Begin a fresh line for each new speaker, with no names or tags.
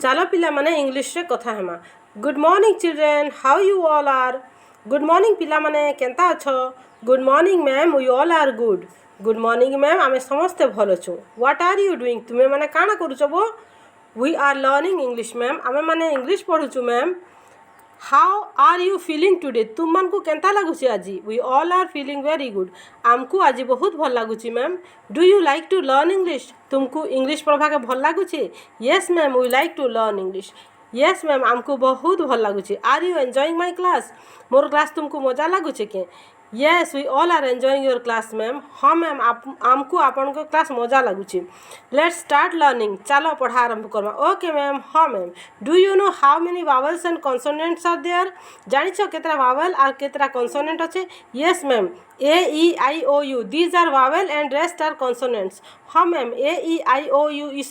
चलो पिला माने इंग्लिश रे कथा हेमा। Good morning children, how you all are. Good morning पिला माने केंता अछो। Good morning ma'am, we all are good. Good morning ma'am, आमे समस्ते भल छु। व्हाट आर यू डूइंग, तुमे माने काना करूछो बो। We are learning English ma'am, आमे माने इंग्लिश पढुछु ma'am. How are you feeling today, तुम मन को केंता लागुची आजी। We all are feeling very good, आमको आज बहुत भल लागुची ma'am. Do you like to learn English, तुमको इंग्लिश पढ़वा के भल लागुची। Yes ma'am, we like to learn English. Yes ma'am, आमको बहुत भल लागुची। Are you enjoying my class, more class तुमको मजा लागुचे के। Yes, we all are enjoying your class ma'am. हाँ मैम, आमको आपन को क्लास मजा लागुची। लेट्स स्टार्ट लर्निंग, चलो पढ़ा आरंभ करवा। ओके मैम, हाँ ma'am. Do you know how many vowels and consonants are there, जानिछ केतरा वावल और केतरा कॉन्सोनेंट अच्छे। Yes ma'am, A E I O U, these are vowel and rest are consonants. हाँ ma'am, A E I O U is